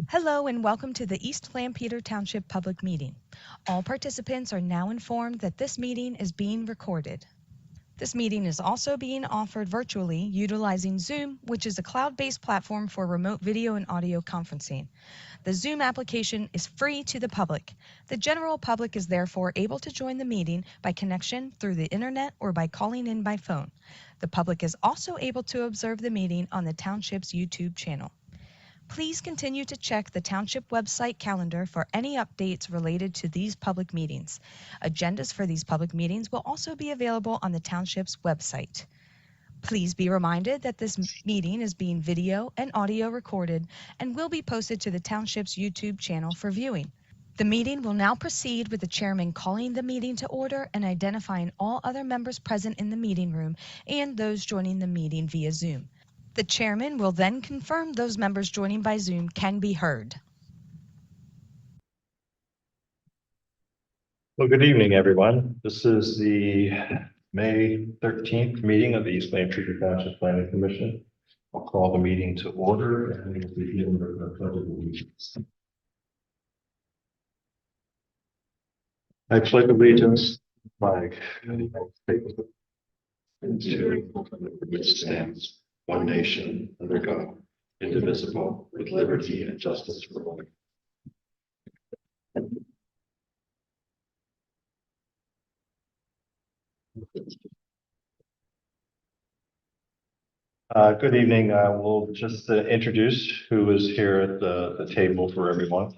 Hello and welcome to the East Lampeter Township Public Meeting. All participants are now informed that this meeting is being recorded. This meeting is also being offered virtually utilizing Zoom, which is a cloud-based platform for remote video and audio conferencing. The Zoom application is free to the public. The general public is therefore able to join the meeting by connection through the internet or by calling in by phone. The public is also able to observe the meeting on the Township's YouTube channel. Please continue to check the Township website calendar for any updates related to these public meetings. Agendas for these public meetings will also be available on the Township's website. Please be reminded that this meeting is being video and audio recorded and will be posted to the Township's YouTube channel for viewing. The meeting will now proceed with the chairman calling the meeting to order and identifying all other members present in the meeting room and those joining the meeting via Zoom. The chairman will then confirm those members joining by Zoom can be heard. Well, good evening, everyone. This is the May 13th meeting of the East Lampeter Township Planning Commission. I'll call the meeting to order and we will begin with the pledge of allegiance. I pledge allegiance to the flag of the United States and to the republic which stands one nation under God, indivisible, with liberty and justice for all. Good evening. We'll just introduce who is here at the table for everyone.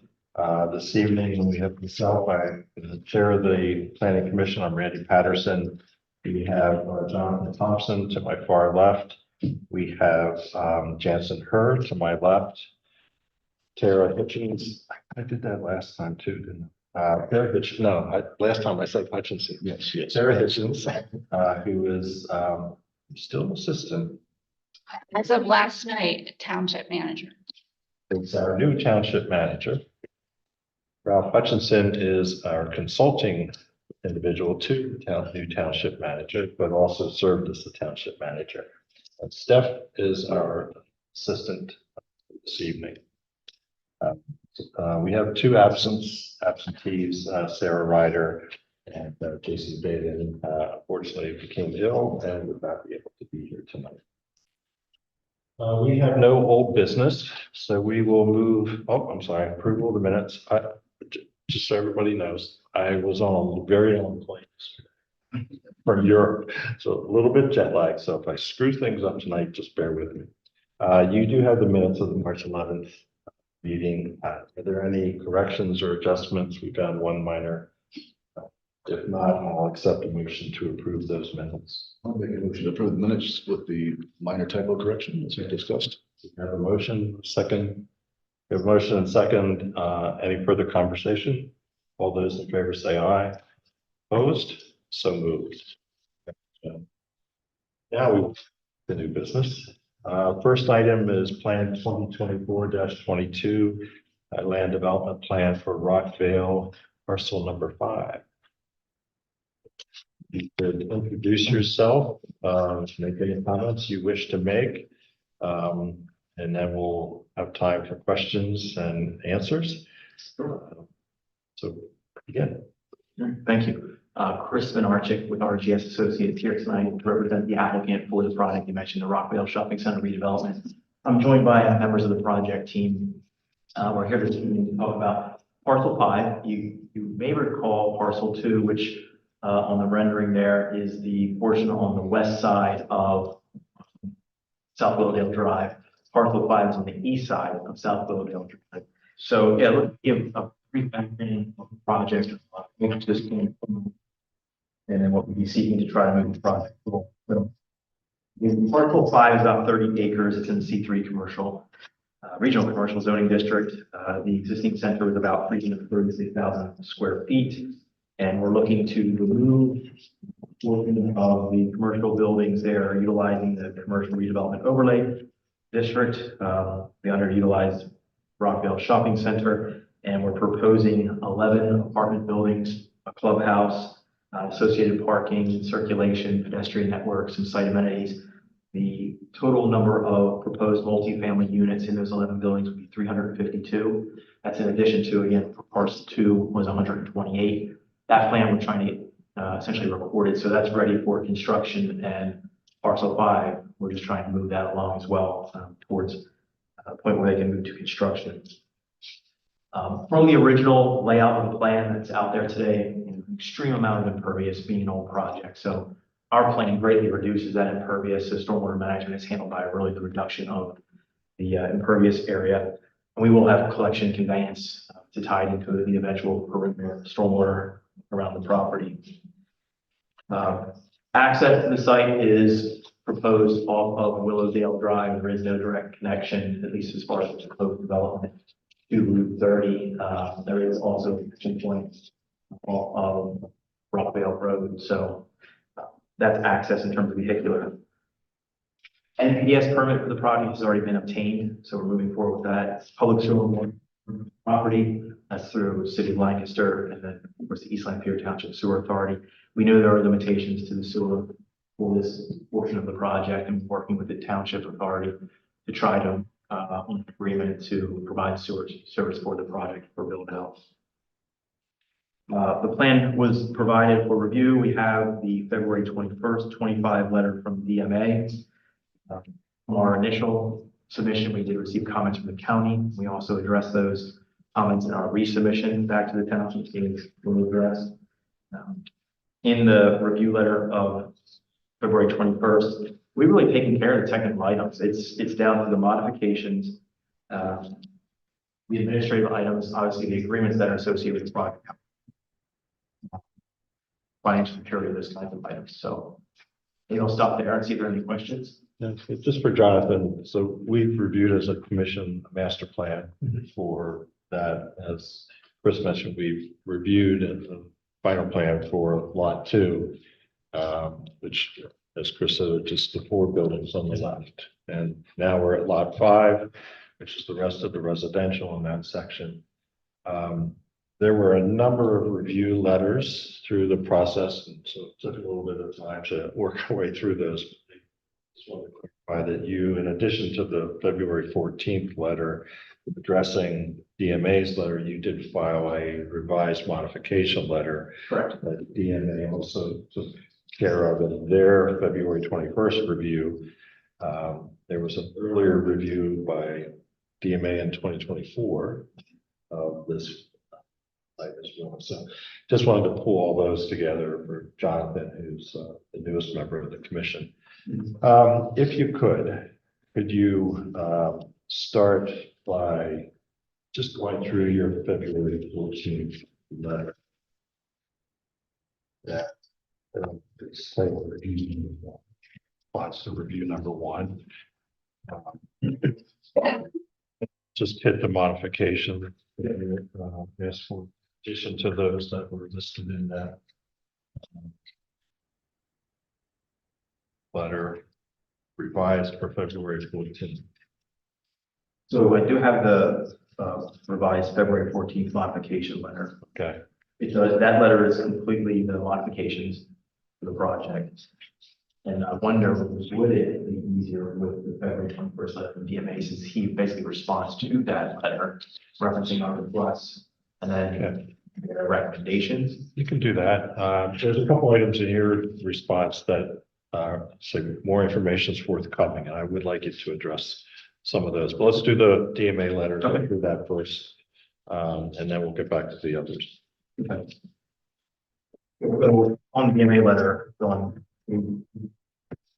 This evening, we have myself, I'm the chair of the Planning Commission. I'm Randy Patterson. We have Jonathan Thompson to my far left. We have Jansen Hurd to my left. Tara Hitchens. I did that last time too, didn't I? Tara Hitchens. No, last time I said Hutchinson. Yes. Tara Hitchens, who is still assistant. As of last night, township manager. Is our new township manager. Ralph Hutchinson is our consulting individual to the new township manager, but also served as the township manager. And Steph is our assistant this evening. We have two absentees, Sarah Ryder and Jason Baden. Unfortunately became ill and would not be able to be here tonight. We have no old business, so we will move. Oh, I'm sorry. Approval of the minutes. Just so everybody knows, I was on a very long plane from Europe, so a little bit jet lag. So if I screw things up tonight, just bear with me. You do have the minutes of the March 11th meeting. Are there any corrections or adjustments? We've got one minor. If not, I'll accept a motion to approve those minutes. I'll make a motion to approve the minutes with the minor typo correction as we discussed. We have a motion, second. We have a motion and second. Any further conversation? All those in favor say aye. Opposed? So moved. Now we the new business. First item is Plan 2024-22, land development plan for Rockvale parcel number 5. You could introduce yourself, make any comments you wish to make, and then we'll have time for questions and answers. So again. Thank you. Chris Vinarchik with RGS Associates here tonight to represent the applicant for the project. You mentioned the Rockvale Shopping Center redevelopment. I'm joined by members of the project team. We're here this evening to talk about parcel 5. You may recall parcel 2, which on the rendering there is the portion on the west side of South Willowdale Drive. Parcel 5 is on the east side of South Willowdale Drive. So yeah, let's give a brief background of the project, which this came from, and then what we'd be seeking to try to move the project forward. Parcel 5 is about 30 acres. It's in the C3 commercial, regional commercial zoning district. The existing center is about 336,000 square feet. And we're looking to remove portion of the commercial buildings there, utilizing the commercial redevelopment overlay district, the underutilized Rockvale Shopping Center, and we're proposing 11 apartment buildings, a clubhouse, associated parking, circulation, pedestrian networks, and site amenities. The total number of proposed multifamily units in those 11 buildings would be 352. That's in addition to, again, for parcel 2 was 128. That plan we're trying to essentially record it, so that's ready for construction, and parcel 5, we're just trying to move that along as well towards a point where they can move to construction. From the original layout of the plan that's out there today, an extreme amount of impervious being an old project. So our plan greatly reduces that impervious. So stormwater management is handled by really the reduction of the impervious area. And we will have collection conveyance to tie it into the eventual perimeter stormwater around the property. Access to the site is proposed off of Willowdale Drive. There is no direct connection, at least as far as the proposed development, to Route 30. There is also a connection point off of Rockvale Road. So that's access in terms of vehicular. NPDES permit for the project has already been obtained, so we're moving forward with that. It's public sewer property. That's through City of Lancaster, and then of course the East Lamphere Township Sewer Authority. We know there are limitations to the sewer for this portion of the project, and working with the Township Authority to try to on agreement to provide sewer service for the project for build out. The plan was provided for review. We have the February 21st, 25 letter from DMA. From our initial submission, we did receive comments from the county. We also addressed those comments in our resubmission back to the township. We'll address. In the review letter of February 21st, we've really taken care of the technical items. It's down to the modifications, the administrative items, obviously the agreements that are associated with the project, financial security, those kinds of items. So maybe I'll stop there and see if there are any questions. Yeah, just for Jonathan, so we've reviewed as a commission a master plan for that. As Chris mentioned, we've reviewed the final plan for lot 2, which, as Chris said, are just the 4 buildings on the left. And now we're at lot 5, which is the rest of the residential in that section. There were a number of review letters through the process, and so it took a little bit of time to work our way through those. Just want to clarify that you, in addition to the February 14th letter addressing DMA's letter, you did file a revised modification letter. Correct. That DMA also took care of in their February 21st review. There was an earlier review by DMA in 2024 of this site as well. So just wanted to pull all those together for Jonathan, who's the newest member of the commission. If you could you start by just going through your February 14th letter? Yeah. It's titled review, plots to review number 1. Just hit the modification. Yes, for addition to those that were listed in that letter revised for February 14th. So I do have the revised February 14th modification letter. Okay. Because that letter is completely the modifications for the project. And I wonder, would it be easier with the February 21st letter from DMA, since he basically responds to that letter referencing our requests and then their recommendations? You can do that. There's a couple items in your response that say more information is forthcoming, and I would like you to address some of those. But let's do the DMA letter, go through that first, and then we'll get back to the others. Okay. So on the DMA letter, on the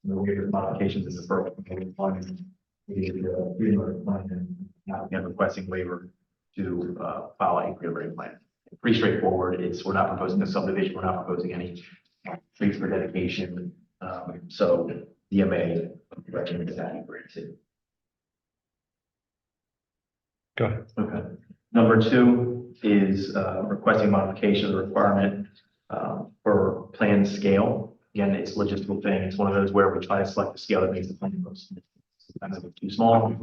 waiver modifications in the first one, and requesting waiver to file a preliminary plan. Pretty straightforward. We're not proposing a subdivision. We're not proposing any trees for dedication. So DMA recommends that you granted. Go ahead. Okay. Number 2 is requesting modification of the requirement for plan scale. Again, it's a logistical thing. It's one of those where we try to select the scale that makes the plan most. Sometimes it's too small.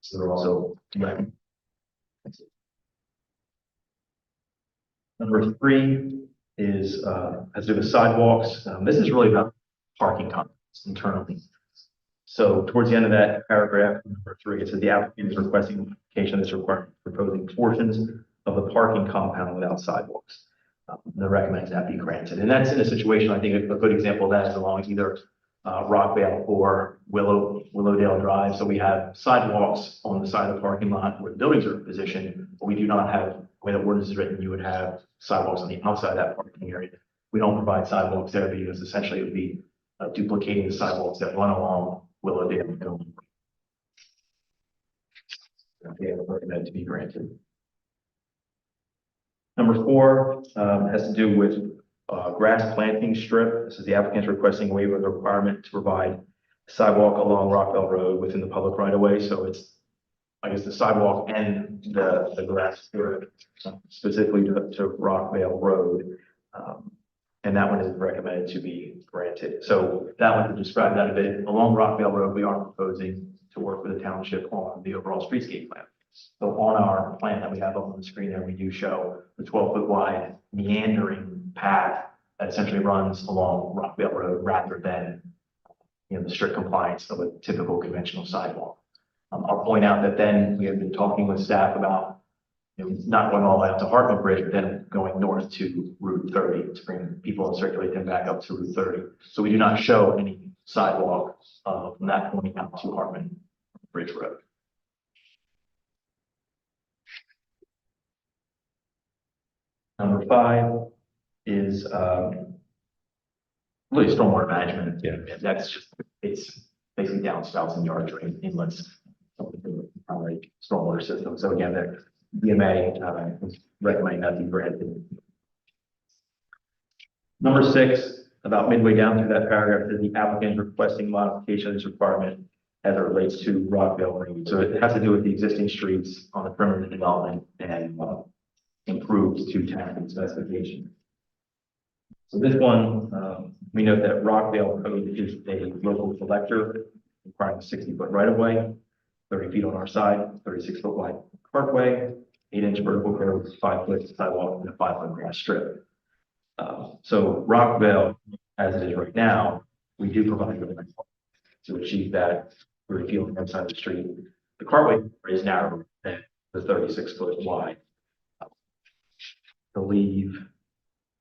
So they're also. Number 3 is has to do with sidewalks. This is really about parking complex internally. So towards the end of that paragraph, number 3, it says the applicant is requesting modification of this requirement, proposing portions of the parking compound without sidewalks. The recommends that be granted. And that's in a situation, I think a good example of that is along either Rockvale or Willowdale Drive. So we have sidewalks on the side of the parking lot where the buildings are positioned, but we do not have, the way the ordinance is written, you would have sidewalks on the outside of that parking area. We don't provide sidewalks there because essentially it would be duplicating the sidewalks that run along Willowdale. Okay, I recommend to be granted. Number 4 has to do with grass planting strip. This is the applicant's requesting waiver of the requirement to provide sidewalk along Rockville Road within the public right of way. So it's, I guess, the sidewalk and the grass strip specifically to Rockville Road. And that one is recommended to be granted. So that one, to describe that a bit, along Rockville Road, we are proposing to work with the township on the overall streetscape plan. So on our plan that we have up on the screen there, we do show the 12-foot wide meandering path that essentially runs along Rockville Road rather than, the strict compliance of a typical conventional sidewalk. I'll point out that then we have been talking with staff about not going all the way up to Hartman Bridge, but then going north to Route 30 to bring people and circulate them back up to Route 30. So we do not show any sidewalk from that point out to Hartman Bridge Road. Number 5 is really stormwater management. Yeah. That's just, it's basically downspouts and yard drain inlets, like stormwater system. So again, the DMA is recommending that be granted. Number 6, about midway down through that paragraph, is the applicant requesting modification of this requirement as it relates to Rockville Road. So it has to do with the existing streets on the perimeter of the development and improved to town specification. So this one, we note that Rockville Road is a local collector requiring a 60-foot right-of-way, 30 feet on our side, 36-foot wide parkway, 8-inch vertical curve, 5-foot sidewalk, and a 5-foot grass strip. So Rockville, as it is right now, we do provide to achieve that 30 feet on the side of the street. The cartway is narrower than the 36-foot wide. I believe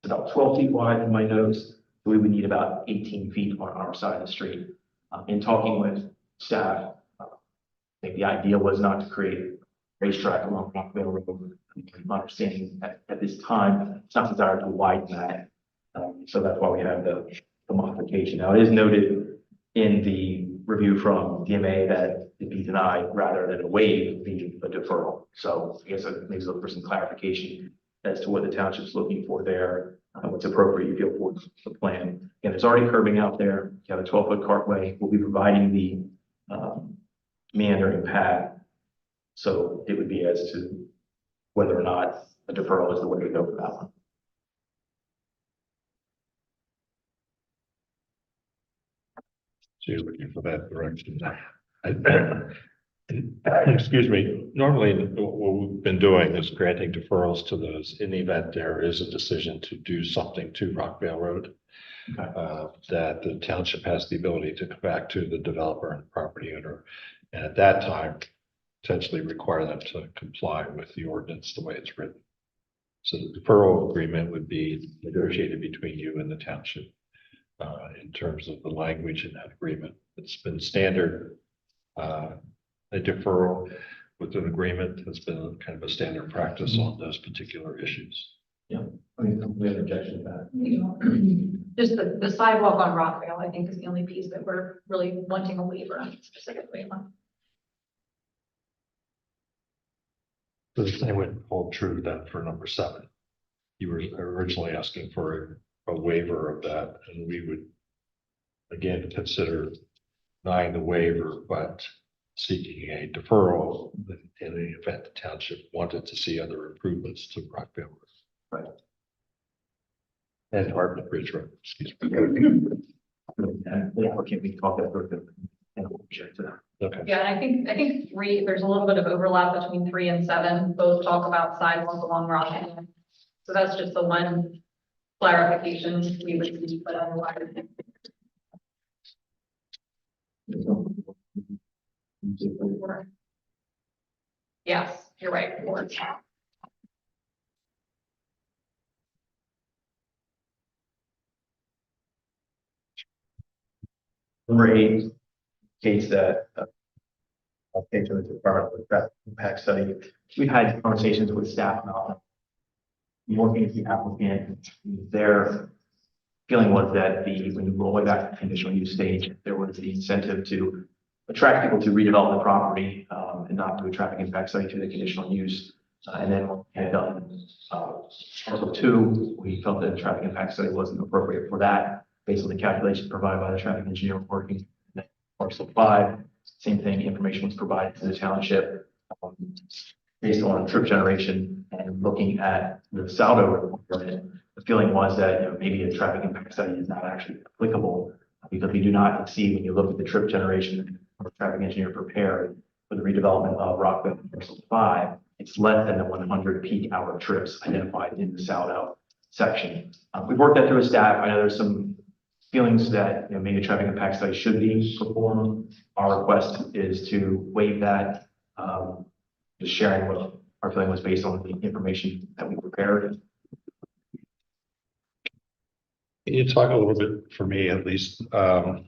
it's about 12 feet wide in my notes. So we would need about 18 feet on our side of the street. In talking with staff, I think the idea was not to create a racetrack along Rockville Road. My understanding at this time, it's not desired to widen that. So that's why we have the modification. Now, it is noted in the review from DMA that it be denied rather than a waive be a deferral. So I guess it makes look for some clarification as to what the township's looking for there, what's appropriate you feel for the plan. And there's already curbing out there. You have a 12-foot cartway. We'll be providing the meandering path. So it would be as to whether or not a deferral is the way to go for that one. So you're looking for that direction. Excuse me, normally what we've been doing is granting deferrals to those in the event there is a decision to do something to Rockville Road. Okay. That the township has the ability to come back to the developer and property owner. And at that time, potentially require them to comply with the ordinance the way it's written. So the deferral agreement would be negotiated between you and the township in terms of the language in that agreement. It's been standard. A deferral with an agreement has been kind of a standard practice on those particular issues. Yeah, I mean, we have an objection to that. Just the sidewalk on Rockville, I think, is the only piece that we're really wanting a waiver on specifically. The same would hold true then for number 7. You were originally asking for a waiver of that, and we would again consider denying the waiver, but seeking a deferral in the event the township wanted to see other improvements to Rockville. Right. And Hartman Bridge Road, excuse me. Yeah, okay, we can talk that through and we'll share to that. Okay. Yeah, and I think 3, there's a little bit of overlap between 3 and 7. Both talk about sidewalk along Rockville. So that's just the one clarification we would need, but otherwise Yes, you're right. 4. Number 8, case that, okay, to the part of the traffic impact study. We've had conversations with staff about working with the applicant. Their feeling was that when you roll way back to the conditional use stage, there was the incentive to attract people to redevelop the property, and not do a traffic impact study to the conditional use. And then when we had done, Article 2, we felt that the traffic impact study wasn't appropriate for that, based on the calculations provided by the traffic engineer working. Article 5, same thing, information was provided to the township, based on trip generation and looking at the saldo requirement. The feeling was that, maybe a traffic impact study is not actually applicable, because we do not exceed, when you look at the trip generation our traffic engineer prepared for the redevelopment of Rockville Parcel 5, it's less than the 100 peak hour trips identified in the saldo section. We've worked that through with staff. I know there's some feelings that, maybe a traffic impact study should be performed. Our request is to waive that, just sharing what our feeling was based on the information that we prepared. Can you talk a little bit, for me at least, I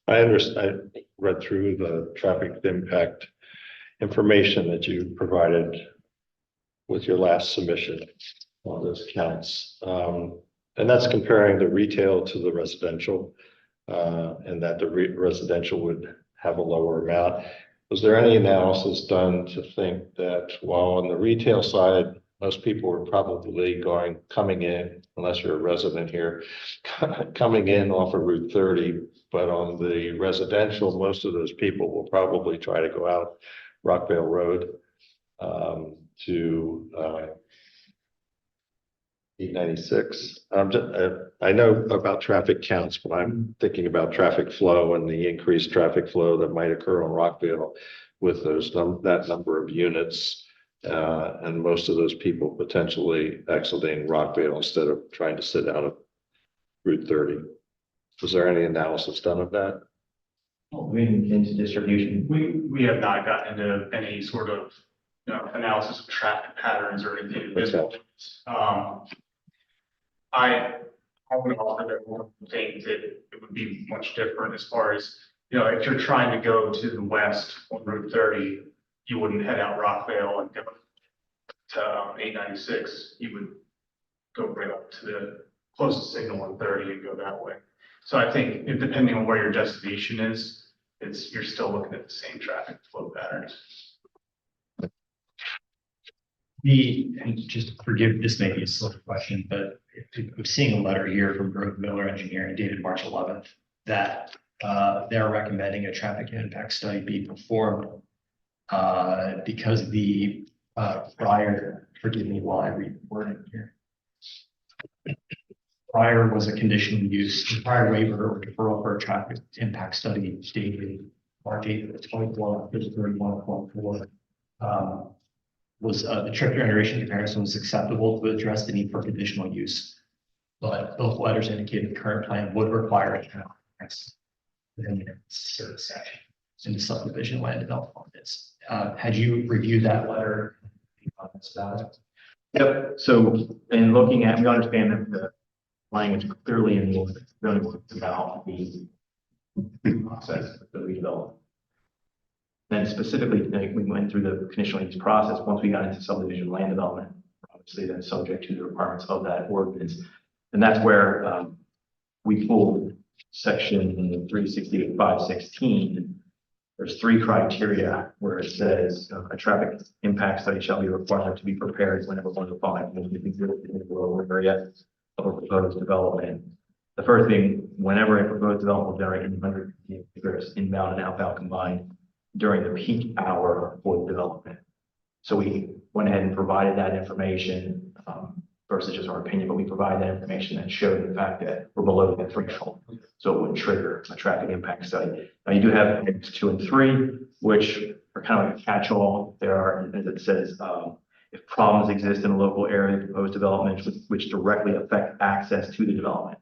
understand, I read through the traffic impact information that you provided with your last submission on those counts. And that's comparing the retail to the residential, and that the residential would have a lower amount. Was there any analysis done to think that while on the retail side, most people were probably coming in, unless you're a resident here, coming in off of Route 30, but on the residential, most of those people will probably try to go out Rockville Road to 896. I know about traffic counts, but I'm thinking about traffic flow and the increased traffic flow that might occur on Rockville with that number of units. And most of those people potentially exiting Rockville instead of trying to sit out of Route 30. Was there any analysis done of that? Moving into distribution. We have not gotten into any sort of, analysis of traffic patterns or anything at this Okay. point. I would offer that one thing that it would be much different as far as, if you're trying to go to the west on Route 30, you wouldn't head out Rockville and go to 896. You would go right up to the closest signal on 30 and go that way. So I think depending on where your destination is, you're still looking at the same traffic flow patterns. And just forgive, this may be a silly question, but I'm seeing a letter here from Grove Miller Engineering dated March 11th that they're recommending a traffic impact study be performed because the prior, forgive me while I read the wording here. Prior was a conditional use, the prior waiver or deferral for a traffic impact study dated March 8th, 2021, 31.4. Was the trip generation comparison was acceptable to address the need for conditional use. But both letters indicated the current plan would require a within the service section in the subdivision land development ordinance. Had you reviewed that letter? Any comments about it? Yep. So in looking at, we understand that the language clearly in the ordinance really works about the process of the redevelopment. Then specifically, we went through the conditional use process. Once we got into subdivision land development, obviously then subject to the requirements of that ordinance. And that's where we pulled section 368.516. There's 3 criteria where it says a traffic impact study shall be required to be prepared whenever one of the following exists in the rural area of a proposed development. The first being, whenever a proposed development will generate 100 acres inbound and outbound combined during the peak hour for the development. So we went ahead and provided that information versus just our opinion, but we provided that information that showed the fact that we're below that threshold. So it would trigger a traffic impact study. Now you do have headings 2 and 3, which are kind of like a catch-all. There are, as it says, if problems exist in a local area of proposed development which directly affect access to the development.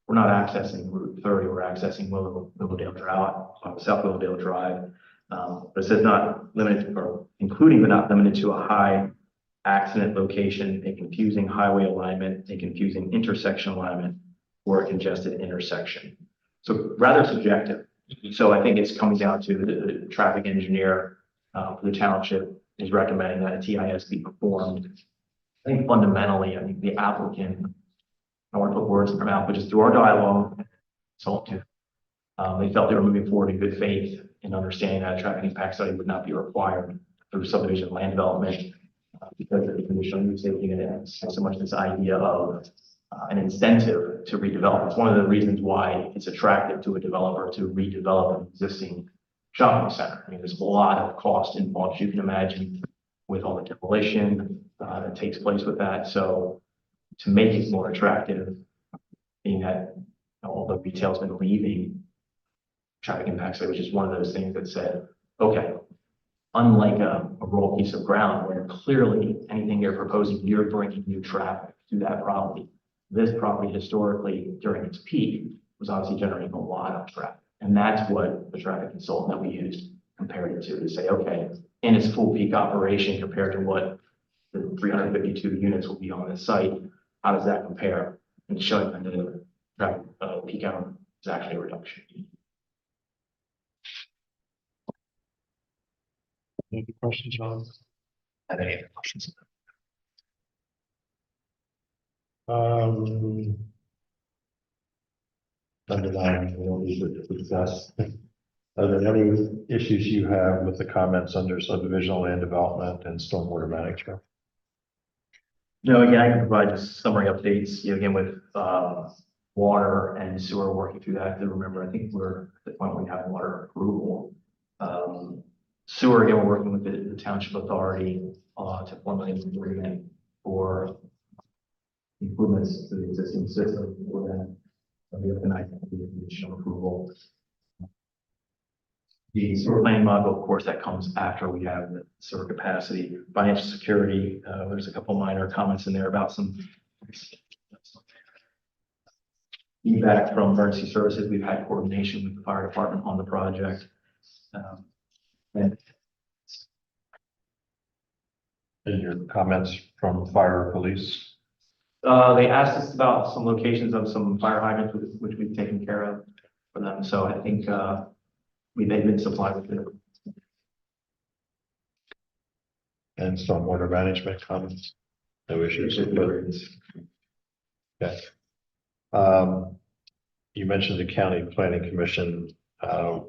we're not accessing Route 30, we're accessing Willowdale Drive, South Willowdale Drive. But it says not limited or including but not limited to a high accident location, a confusing highway alignment, a confusing intersection alignment, or a congested intersection. So rather subjective. So I think it's coming down to the traffic engineer for the township is recommending that a TIS be performed. I think fundamentally, I think the applicant, I don't want to put words in their mouth, but just through our dialogue, they felt they were moving forward in good faith in understanding that a traffic impact study would not be required through subdivision land development because of the conditional use taking it in. So much this idea of an incentive to redevelop. It's one of the reasons why it's attractive to a developer to redevelop an existing shopping center. I mean, there's a lot of cost involved, you can imagine, with all the demolition that takes place with that. So to make it more attractive, being that all the retail's been leaving traffic impact study, which is one of those things that said, okay, unlike a raw piece of ground where clearly anything you're proposing, you're bringing new traffic to that property. This property historically during its peak was obviously generating a lot of traffic. And that's what the traffic consultant that we used compared it to say, okay, in its full peak operation compared to what the 352 units will be on this site, how does that compare? And showing that the traffic peak hour is actually a reduction. Any questions, John? Have any other questions? Under that, we'll need to discuss. Are there any issues you have with the comments under subdivision land development and stormwater management? No, again, I can provide just summary updates, again, with water and sewer working through that. Remember, I think we're at the point where we have water approval. Sewer, again, we're working with the township authority to formulate an agreement for improvements to the existing system for that. We have tonight the additional approval. The sewer planning model, of course, that comes after we have the sewer capacity. Financial security, there's a couple minor comments in there about some feedback from emergency services. We've had coordination with the fire department on the project. And your comments from fire or police? they asked us about some locations of some fire hydrants, which we've taken care of for them. So I think they've been supplied with it. And stormwater management comments? No issues. Okay. You mentioned the county planning commission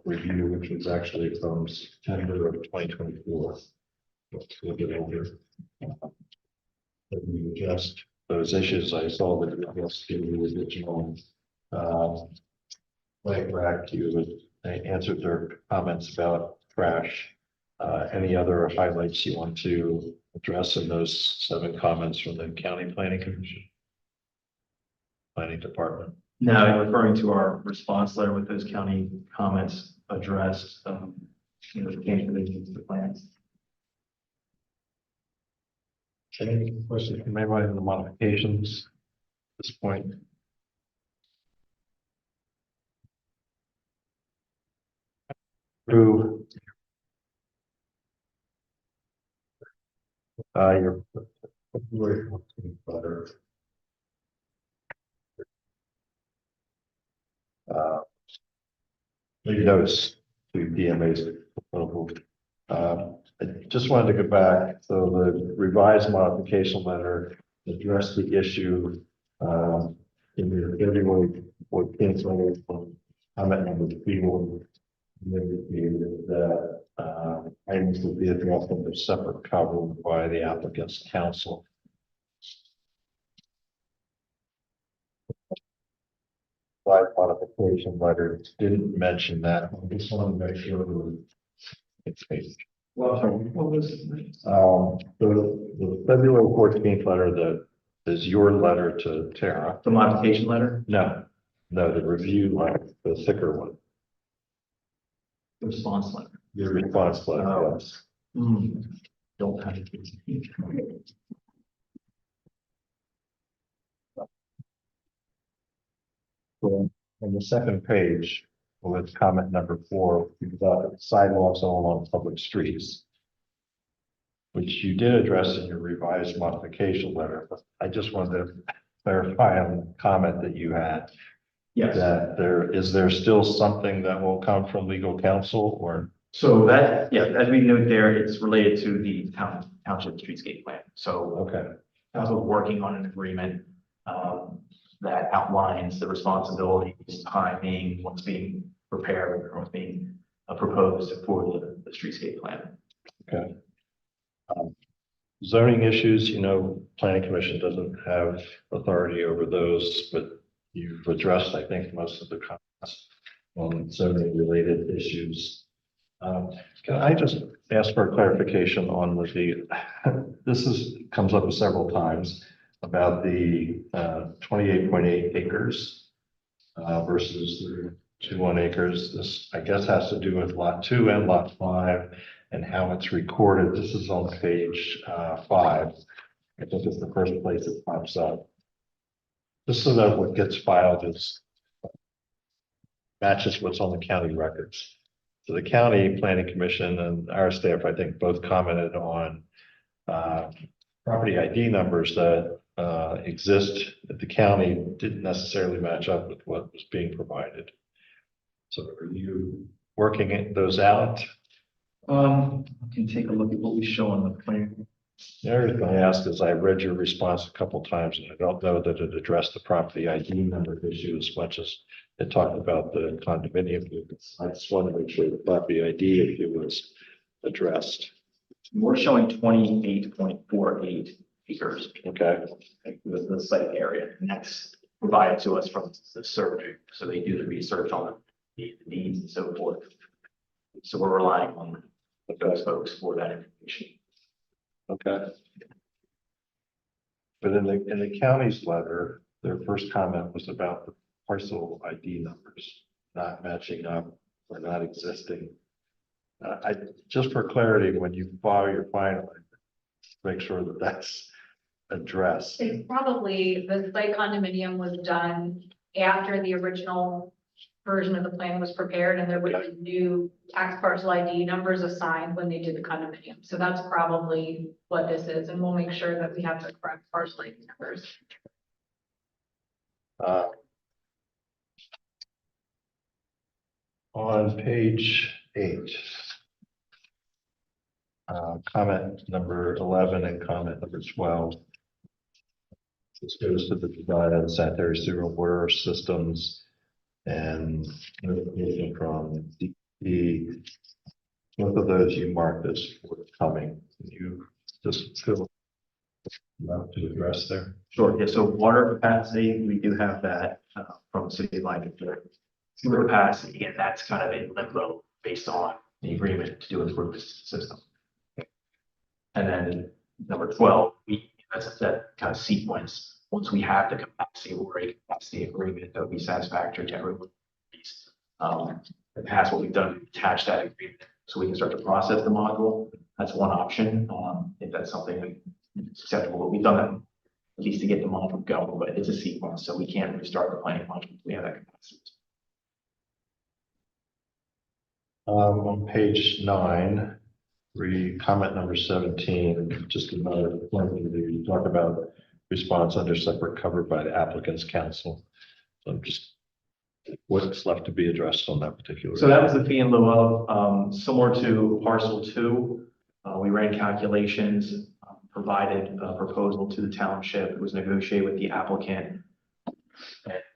review, which was actually from September of 2024. Let's look it over. If you adjust those issues, I saw that it was the original like rack, you answered their comments about trash. Any other highlights you want to address in those 7 comments from the county planning commission? Planning department? No, I'm referring to our response letter with those county comments addressed, the change provisions to the plans. Any questions from anybody on the modifications at this point? Through your butter. Notice to DMA's proposal. I just wanted to go back. So the revised modification letter addressed the issue in your February 14th comment number 3 indicated that items would be addressed under separate cover by the applicant's counsel. Modification letter didn't mention that. I just wanted to make sure it's page. Well, sorry, what was the February 14th letter that is your letter to Tara. the modification letter? No, the review letter, the thicker one, The response letter. your response letter. Oh. Yes. Don't have it. So on the second page, with comment number 4, you've got sidewalks all along public streets, which you did address in your revised modification letter, but I just wanted to clarify on the comment that you had. Yes. That is there still something that will come from legal counsel or? So that, yeah, as we note there, it's related to the township streetscape plan. So Okay, council is working on an agreement that outlines the responsibilities, timing, what's being prepared, or what's being proposed for the streetscape plan. okay. Zoning issues, planning commission doesn't have authority over those, but you've addressed, I think, most of the comments on zoning related issues. Can I just ask for a clarification on comes up several times about the 28.8 acres versus the 21 acres. This, I guess, has to do with lot 2 and lot 5 and how it's recorded. This is on page 5. I think it's the first place it pops up. Just so that what gets filed matches what's on the county records. So the county planning commission and our staff, I think, both commented on property ID numbers that exist at the county didn't necessarily match up with what was being provided. So are you working those out? I can take a look at what we show on the plan. The reason I asked is I read your response a couple times and I don't know that it addressed the property ID number issue as much as it talked about the condominium units. I just want to make sure the property ID issue was addressed. We're showing 28.48 acres. Okay, The site area, and that's provided to us from the survey. So they do the research on the needs and so forth. So we're relying on those folks for that information. okay. But in the county's letter, their first comment was about the parcel ID numbers not matching up or not existing. Just for clarity, when you file your final, make sure that that's addressed. It's probably, the site condominium was done after the original version of the plan was prepared, and there would be new tax parcel ID numbers assigned when they did the condominium. So that's probably what this is, and we'll make sure that we have the correct parcel ID numbers. On page 8, comment number 11 and comment number 12. This goes to the design of the sanitary sewer and water systems and notification from DEP. Both of those you marked as forthcoming. Can you just fill up to address there? Sure. Yeah. So water capacity, we do have that from City of Lyman. Sewer capacity, and that's kind of in limbo based on the agreement to do improve the system. And then number 12, that's that kind of sequence. Once we have the capacity or a capacity agreement that would be satisfactory to everyone. In the past, what we've done, we attach that agreement so we can start to process the module. That's one option. If that's something that's acceptable, but we've done that at least to get the module going, but it's a sequence, so we can't restart the planning module. We have that capacity. On page 9, comment number 17, just another point you talk about response under separate covered by the applicant's counsel. So I'm just, what's left to be addressed on that particular? So that was the fee in lieu of, similar to parcel 2. We ran calculations, provided a proposal to the township. It was negotiated with the applicant.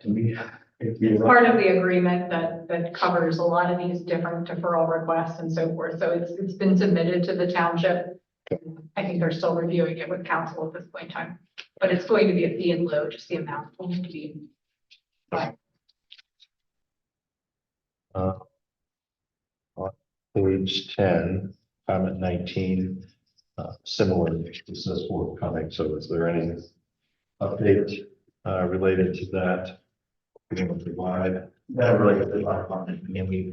And It's part of the agreement that covers a lot of these different deferral requests and so forth. So it's been submitted to the township. I think they're still reviewing it with council at this point in time, but it's going to be a fee in lieu, just the amount will need to be. On page 10, comment 19, similar, this is forthcoming. So is there any update related to that? Being able to provide? that really is a lot of fun. And we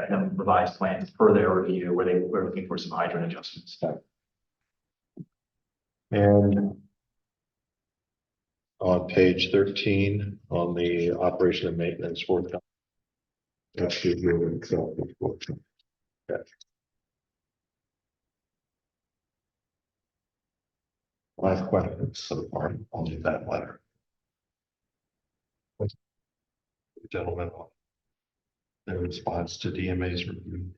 have revised plans per their review where they were looking for some hydrant adjustments. And on page 13 on the operation and maintenance for. That's the review itself. Okay. I have questions so far on that letter. Gentlemen, their response to DMA's review.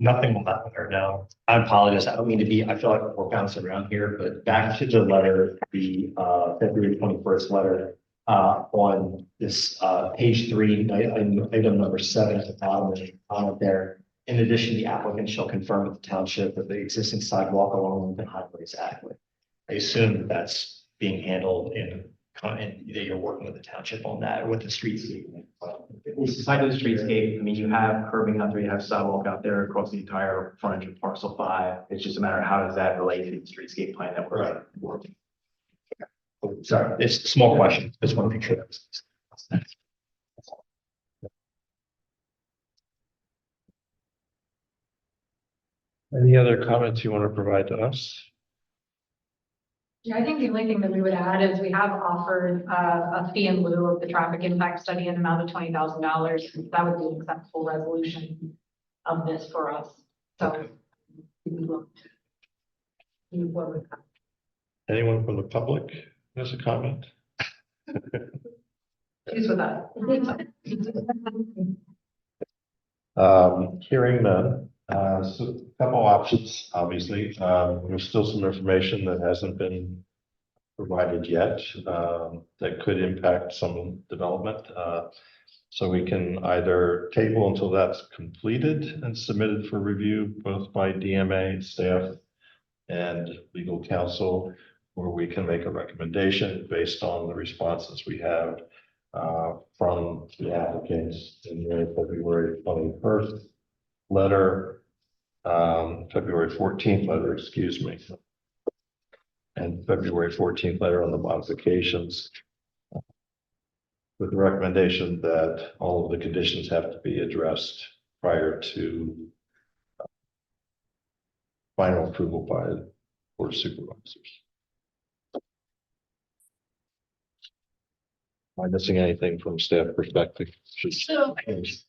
Nothing will happen there now. I apologize. I don't mean to be, I feel like we're bouncing around here, but back to the letter, the February 21st letter. On this page 3, item number 7 at the bottom, there's a comment there. In addition, the applicant shall confirm with the township that the existing sidewalk along Lincoln Highway is adequate. I assume that that's being handled and that you're working with the township on that, or with the streetscape. It's side of the streetscape. I mean, you have curbing out there, you have sidewalk out there across the entire frontage of parcel 5. It's just a matter of how does that relate to the streetscape plan that we're working. Sorry, it's a small question. Just want to make sure that was. Any other comments you want to provide to us? Yeah, I think the only thing that we would add is we have offered a fee in lieu of the traffic impact study in the amount of $20,000. That would be an acceptable resolution of this for us. So we will move forward with that. Anyone from the public has a comment? Please with that. Hearing none. So a couple options, obviously. There's still some information that hasn't been provided yet that could impact some development. So we can either table until that's completed and submitted for review, both by DMA staff and legal counsel, or we can make a recommendation based on the responses we have from the applicants in their February 21st letter, February 14th letter, excuse me, and February 14th letter on the modifications, with the recommendation that all of the conditions have to be addressed prior to final approval by the Board of Supervisors. Am I missing anything from staff perspective? So there's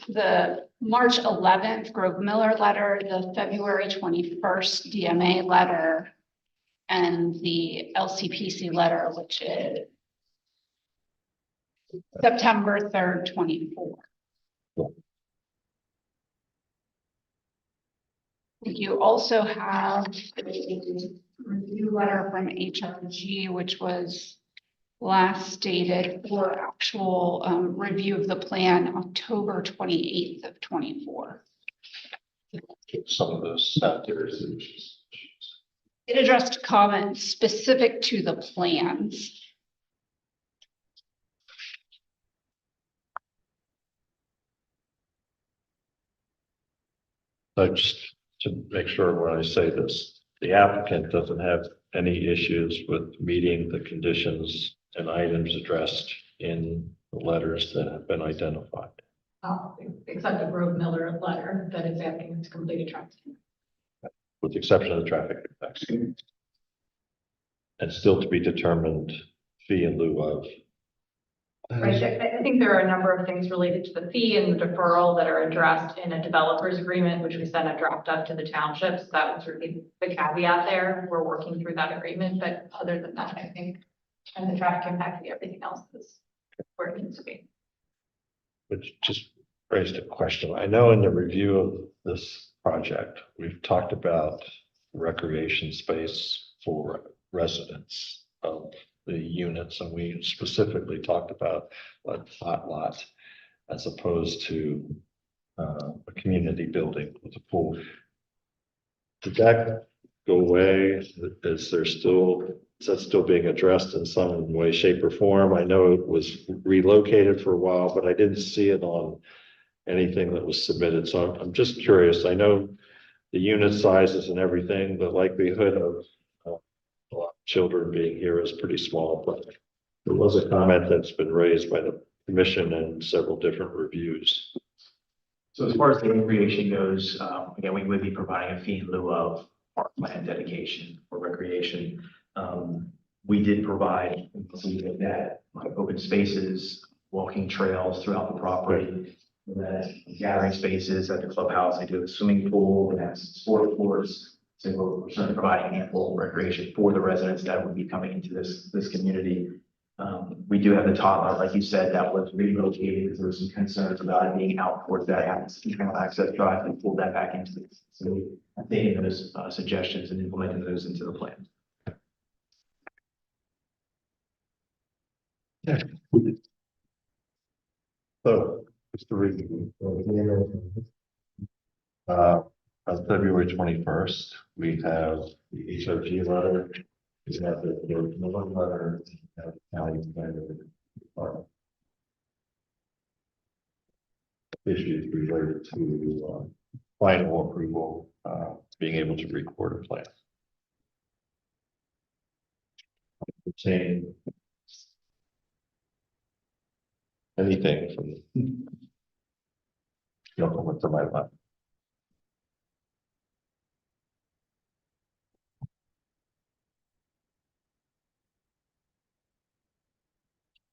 the March 11th Grove Miller letter, the February 21st DMA letter, and the LCPC letter, which is September 3rd, 24. You also have a review letter from HRG, which was last dated for actual review of the plan, October 28th of 24. Some of those factors. It addressed comments specific to the plans. So just to make sure when I say this, the applicant doesn't have any issues with meeting the conditions and items addressed in the letters that have been identified. Except the Grove Miller letter that is asking to complete a traffic. With the exception of the traffic impacts. And still to be determined fee in lieu of. Right, I think there are a number of things related to the fee and the deferral that are addressed in a developer's agreement, which we sent a draft up to the townships. That was really the caveat there. We're working through that agreement, but other than that, I think, and the traffic impact fee, everything else is where it needs to be. Which just raised a question. I know in the review of this project, we've talked about recreation space for residents of the units, and we specifically talked about a hot lot as opposed to a community building with a pool. Did that go away? Is that still being addressed in some way, shape, or form? I know it was relocated for a while, but I didn't see it on anything that was submitted. So I'm just curious. I know the unit sizes and everything, the likelihood of a lot of children being here is pretty small, but there was a comment that's been raised by the commission in several different reviews. So as far as the recreation goes, again, we would be providing a fee in lieu of park land dedication for recreation. We did provide, that open spaces, walking trails throughout the property. That gathering spaces at the clubhouse, they do a swimming pool, and has sport floors. So we're certainly providing ample recreation for the residents that would be coming into this community. We do have the toddler, like you said, that was relocated because there was some concerns about it being out towards that internal access drive, and pulled that back into the facility. I'm taking those suggestions and implementing those into the plan. So, just to review. On February 21st, we have the HOG letter, we have the Miller letter, we have the county planning department. Issues related to final approval, being able to record a plan. Saying anything from what's to my left.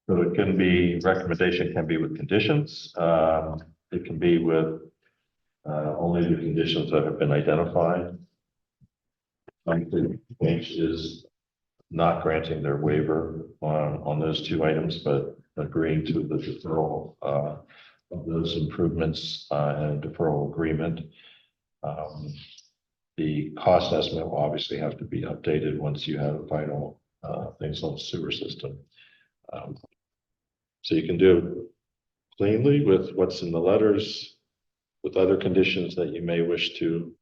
So it can be, recommendation can be with conditions. It can be with only the conditions that have been identified. The H is not granting their waiver on those two items, but agreeing to the deferral of those improvements and deferral agreement. The cost estimate will obviously have to be updated once you have final things on the sewer system. So you can do it cleanly with what's in the letters, with other conditions that you may wish to.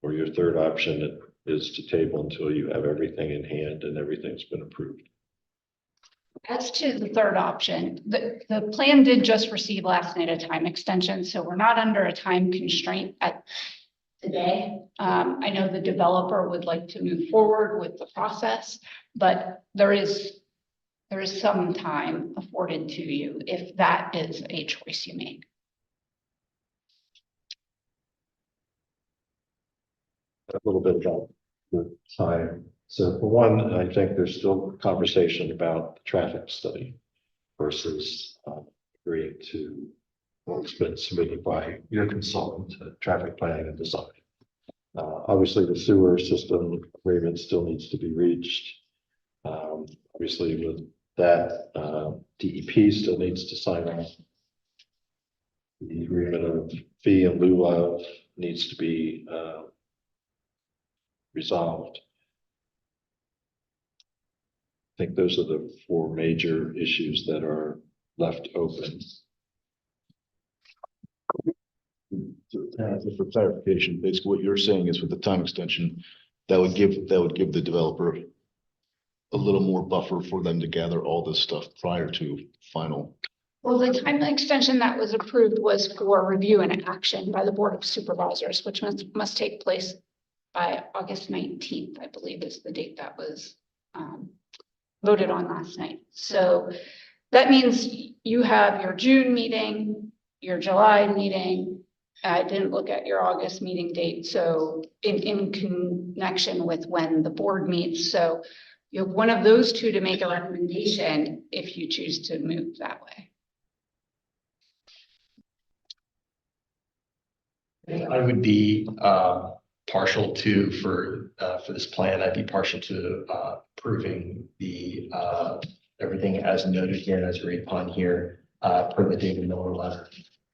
Or your third option is to table until you have everything in hand and everything's been approved. As to the third option, the plan did just receive last night a time extension, so we're not under a time constraint at today. I know the developer would like to move forward with the process, but there is some time afforded to you if that is a choice you make. A little bit about the time. So for one, I think there's still conversation about the traffic study versus agreeing to what's been submitted by your consultant, traffic planning and design. Obviously, the sewer system agreement still needs to be reached. Obviously, with that, DEP still needs to sign off. The agreement of fee in lieu of needs to be resolved. I think those are the four major issues that are left open. Just for clarification, basically what you're saying is with the time extension, that would give the developer a little more buffer for them to gather all this stuff prior to final. Well, the time extension that was approved was for review and action by the Board of Supervisors, which must take place by August 19th, I believe is the date that was voted on last night. So that means you have your June meeting, your July meeting. I didn't look at your August meeting date. So in connection with when the board meets. So you have one of those two to make a recommendation if you choose to move that way. I would be partial to for this plan. I'd be partial to approving the everything as noted here and as agreed upon here per the David Miller letter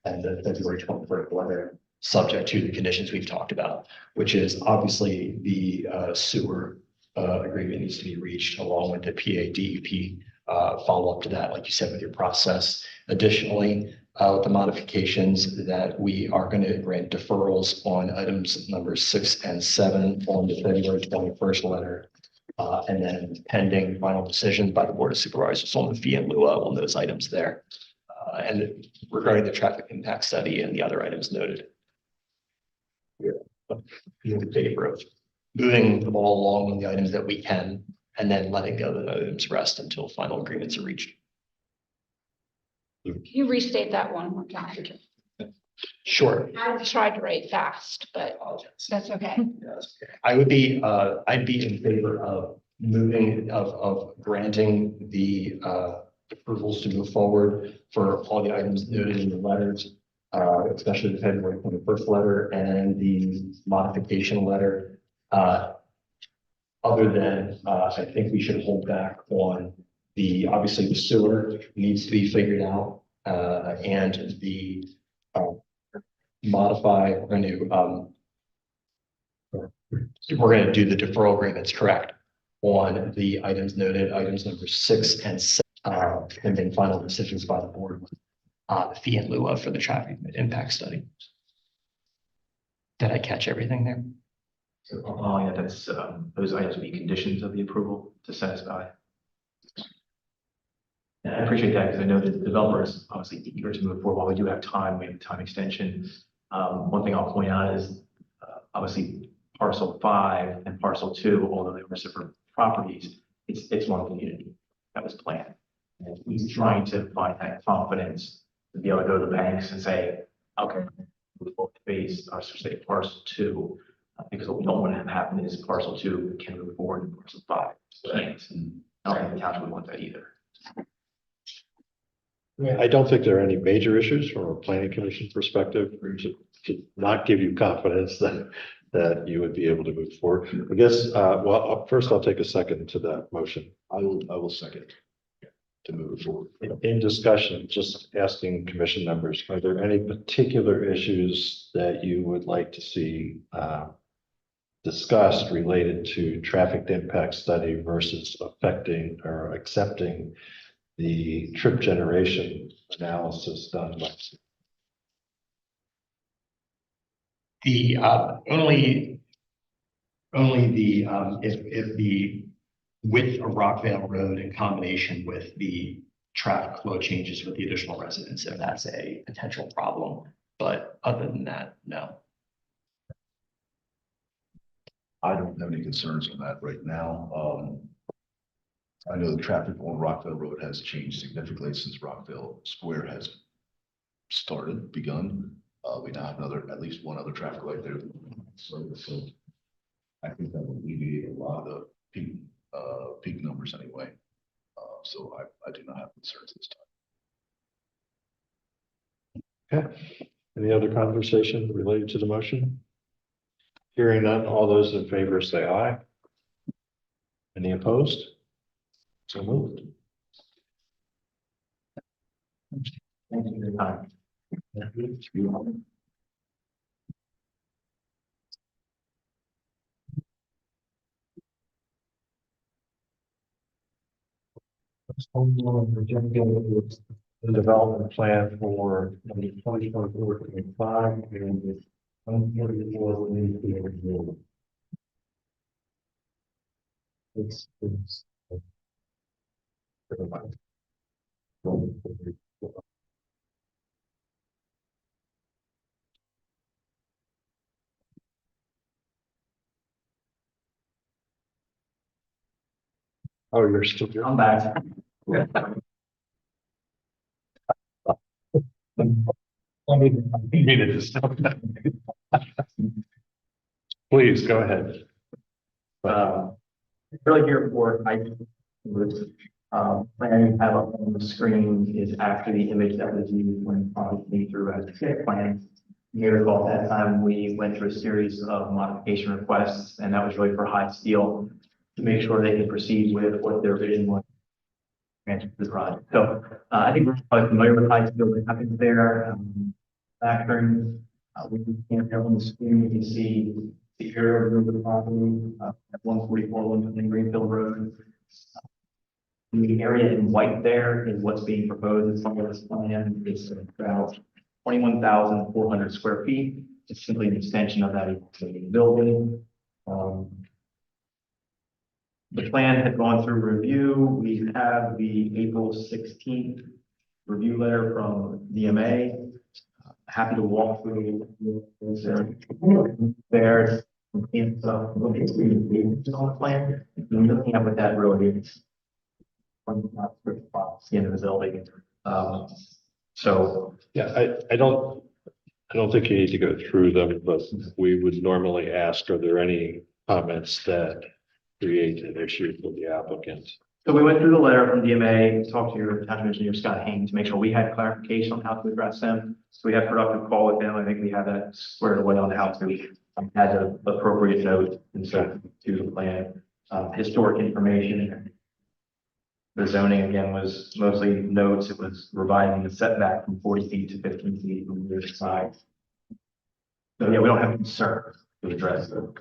and the February 21st letter, subject to the conditions we've talked about, which is obviously the sewer agreement needs to be reached along with the PADEP follow up to that, like you said, with your process. Additionally, with the modifications that we are going to grant deferrals on items numbers 6 and 7 on the February 21st letter. And then pending final decisions by the Board of Supervisors on the fee in lieu of on those items there. And regarding the traffic impact study and the other items noted. In favor of moving the ball along on the items that we can, and then letting the other items rest until final agreements are reached. Can you restate that one more time? Sure. I tried to write fast, but that's okay. I'd be in favor of granting the approvals to move forward for all the items noted in the letters, especially the February 21st letter and the modification letter. Other than, I think we should hold back on obviously the sewer needs to be figured out, and the modify, we're going to do the deferral agreements, correct, on the items noted, items number 6 and 7, and then final decisions by the board, the fee in lieu of for the traffic impact study. Did I catch everything there? So, yeah, that's, those items would be conditions of the approval to satisfy. And I appreciate that because I know the developer is obviously eager to move forward. While we do have time, we have time extension. One thing I'll point out is obviously parcel 5 and parcel 2, although they were separate properties, it's one community that was planned. And he's trying to find that confidence to be able to go to the banks and say, okay, move forward to phase, or say parcel 2. Because what we don't want to have happen is parcel 2 can move forward and parcel 5 can't. And I don't think the township would want that either. I don't think there are any major issues from a planning commission perspective to not give you confidence that you would be able to move forward. I guess, first I'll take a second to that motion. I will second to move it forward. In discussion, just asking commission members, are there any particular issues that you would like to see discussed related to traffic impact study versus affecting or accepting the trip generation analysis done by? The only the if the width of Rockvale Road in combination with the traffic flow changes with the additional residents, if that's a potential problem. But other than that, no. I don't have any concerns on that right now. I know the traffic on Rockville Road has changed significantly since Rockville Square has begun. We now have at least one other traffic light there. So I think that would alleviate a lot of the peak numbers anyway. So I do not have concerns this time. Okay. Any other conversation related to the motion? Hearing none, all those in favor say aye. Any opposed? So moved. Thank you for your time. The development plan for 2024-25 and 144. It's. Oh, you're still here. I'm back. Needed to stop. Please go ahead. Really here for plan you have up on the screen is after the image that was used when project came through as a site plan. You may recall at that time we went through a series of modification requests, and that was really for High Steel to make sure they could proceed with what their vision was to the project. So I think we're probably familiar with High Steel, what happens there. Factoring, we can have on the screen, you can see the area of the property at 144 120 Greenfield Road. The area in white there is what's being proposed as part of this plan. It's about 21,400 square feet. It's simply an extension of that existing building. The plan had gone through review. We have the April 16th review letter from DMA. Happy to walk through there. It's on the plan. Looking at what that really is. The end of the building. So Yeah, I don't I don't think you need to go through them, but we would normally ask, are there any comments that create an issue for the applicant? So we went through the letter from DMA, talked to your township engineer, Scott Haynes, to make sure we had clarification on how to address them. So we had a productive call with him. I think we have that squared away on how to add the appropriate note and so to the plan. Historic information. The zoning again was mostly notes. It was revising the setback from 40 feet to 15 feet from the side. So yeah, we don't have concern to address the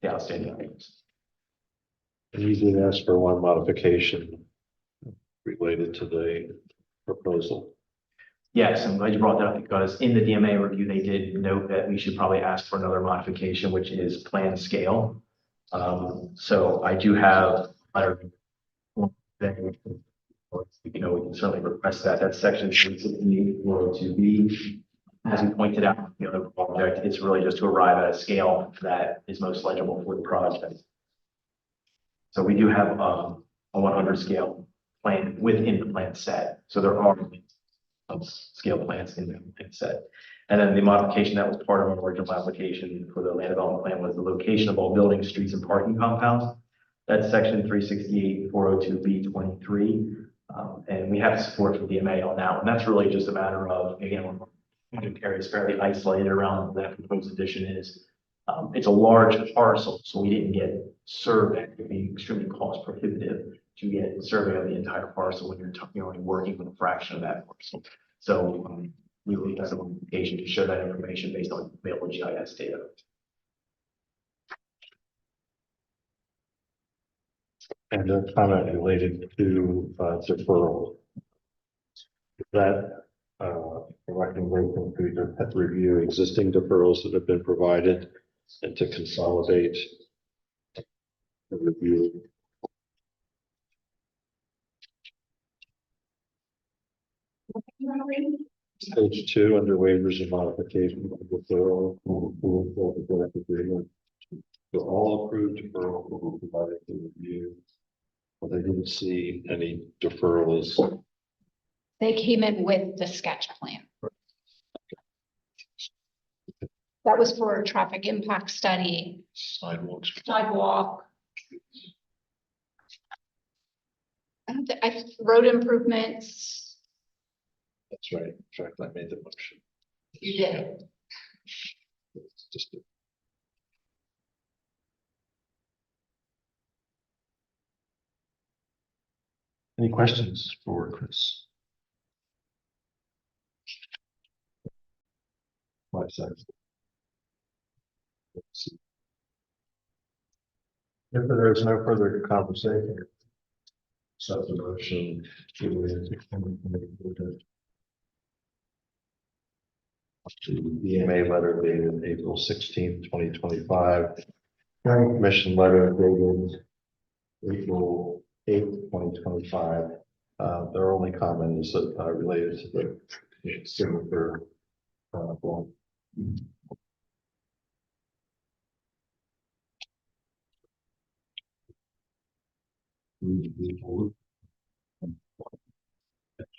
outstanding items. And you did ask for one modification related to the proposal. Yes, I'm glad you brought that up because in the DMA review, they did note that we should probably ask for another modification, which is plan scale. So I do have letter. We can certainly request that. That's section 368-402B. As we pointed out, the other project, it's really just to arrive at a scale that is most legible for the project. So we do have a 100 scale plan within the plan set. So there are scale plans in the plan set. And then the modification that was part of our original application for the land development plan was the location of all buildings, streets, and parking compounds. That's section 368-402B23. And we have support from DMA on that one. That's really just a matter of, again, area is fairly isolated around where that proposed addition is. It's a large parcel, so we didn't get survey. It would be extremely cost prohibitive to get survey of the entire parcel when you're only working with a fraction of that parcel. So we really have a modification to show that information based on available GIS data. And a comment related to deferral. Is that a recommendation to review existing deferrals that have been provided and to consolidate the review? Page 2 under waivers and modifications of deferral. Agreement. So all approved deferral will be provided for review. But I didn't see any deferrals. They came in with the sketch plan. That was for a traffic impact study, Sidewalks. sidewalk. I road improvements. That's right. In fact, I made the motion. You did. It's just any questions for Chris? My side. If there is no further conversation. Set the motion to the DMA letter dated April 16, 2025. County Commission letter dated April 8, 2025. Their only comment is that related to the signature form.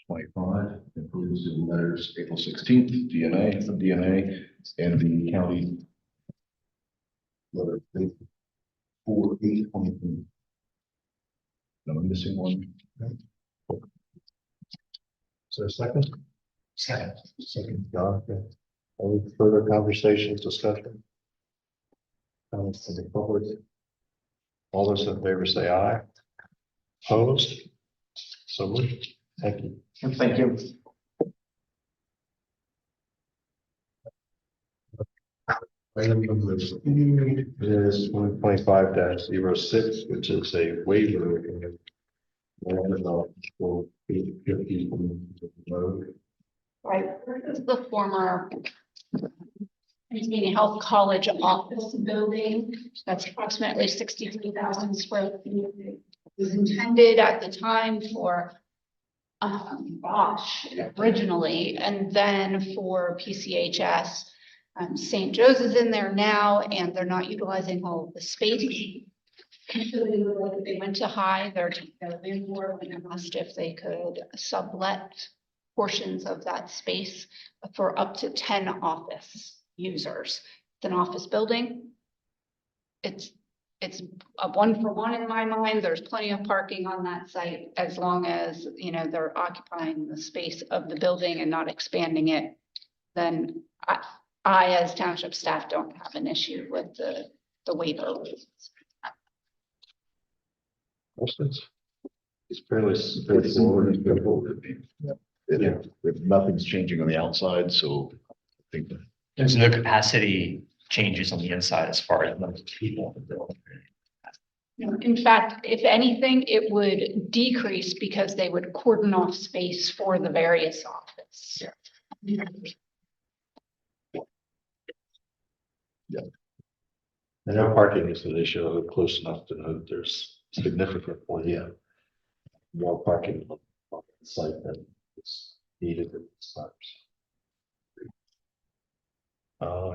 25 includes the letters April 16th, DNA from DNA and the county letter 4/8/2023. No, I'm missing one. Is there a second? Second, John. Okay. Any further conversations, discussion? Comments to the public? All those in favor say aye. Opposed? So moved. Thank you. Thank you. Item number 2 is 125-06, which is a waiver in land development for 850 road. Right, this is the former Pennsylvania Health College office building. That's approximately 63,000 square feet. It was intended at the time for originally, and then for PCHS. St. Joe's is in there now, and they're not utilizing all of the space. They went to high, their landlord and asked if they could sublet portions of that space for up to 10 office users. It's an office building. It's a 1-for-1 in my mind. There's plenty of parking on that site as long as, you know, they're occupying the space of the building and not expanding it. Then I as township staff don't have an issue with the waiver. Questions? It's fairly straightforward. If nothing's changing on the outside, so I think that There's no capacity changes on the inside as far as number of people in the building. In fact, if anything, it would decrease because they would cordon off space for the various office. Yeah. And no parking is an issue. I'm close enough to know that there's significantly more parking on the site than is needed at this time.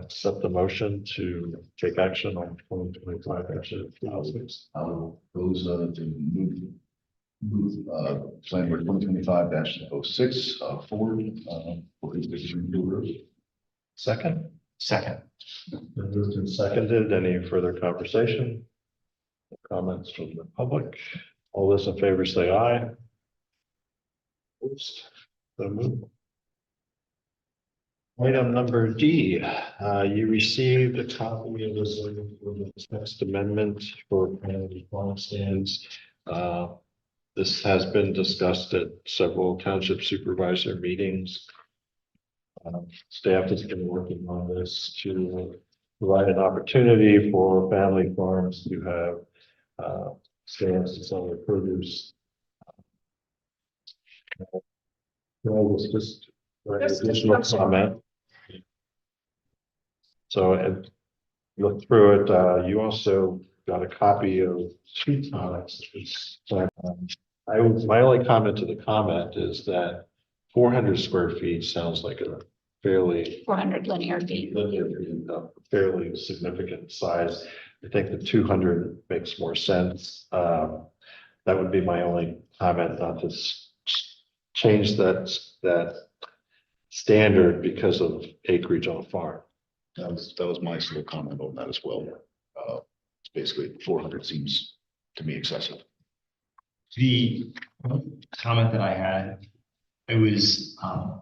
Accept the motion to take action on 2025 action. I will propose to move plan for 2025-06 forward for review. Second, Second. been moved and seconded. Any further conversation? Comments from the public? All those in favor say aye. Opposed? So moved. Item number D, you received a copy of the text amendment for penalty farm stands. This has been discussed at several township supervisor meetings. Staff has been working on this to provide an opportunity for family farms to have stands to sell their produce. Was just an additional comment. So, and look through it. You also got a copy of two comments. My only comment to the comment is that 400 square feet sounds like a fairly 400 linear feet. fairly significant size. I think the 200 makes more sense. That would be my only comment, not to change that standard because of acreage on a farm. That was my sort of comment on that as well. It's basically 400 seems to me excessive. The comment that I had, it was, I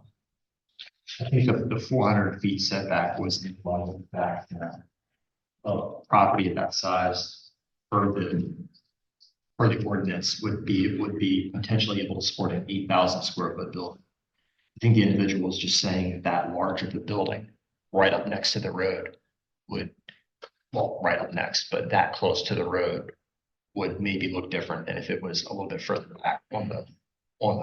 think the 400 feet setback was in line with the fact that a property of that size for the ordinance would be potentially able to support an 8,000 square foot building. I think the individual was just saying that large of a building right up next to the road would, well, right up next, but that close to the road would maybe look different than if it was a little bit further back on the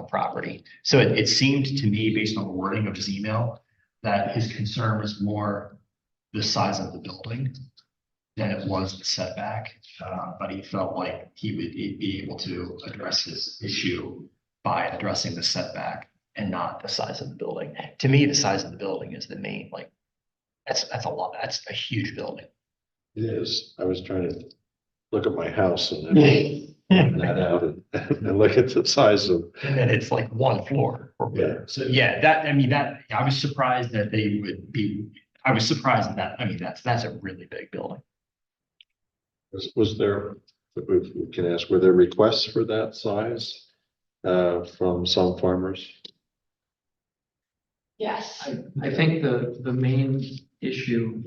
property. So it seemed to me, based on the wording of his email, that his concern was more the size of the building than it was the setback. But he felt like he would be able to address his issue by addressing the setback and not the size of the building. To me, the size of the building is the main, like, that's a lot. That's a huge building. It is. I was trying to look at my house and then that out and look at the size of. And then it's like one floor. Yeah. So yeah, I was surprised that they would be, I was surprised at that. I mean, that's a really big building. Was there, we can ask, were there requests for that size from some farmers? Yes. I think the main issue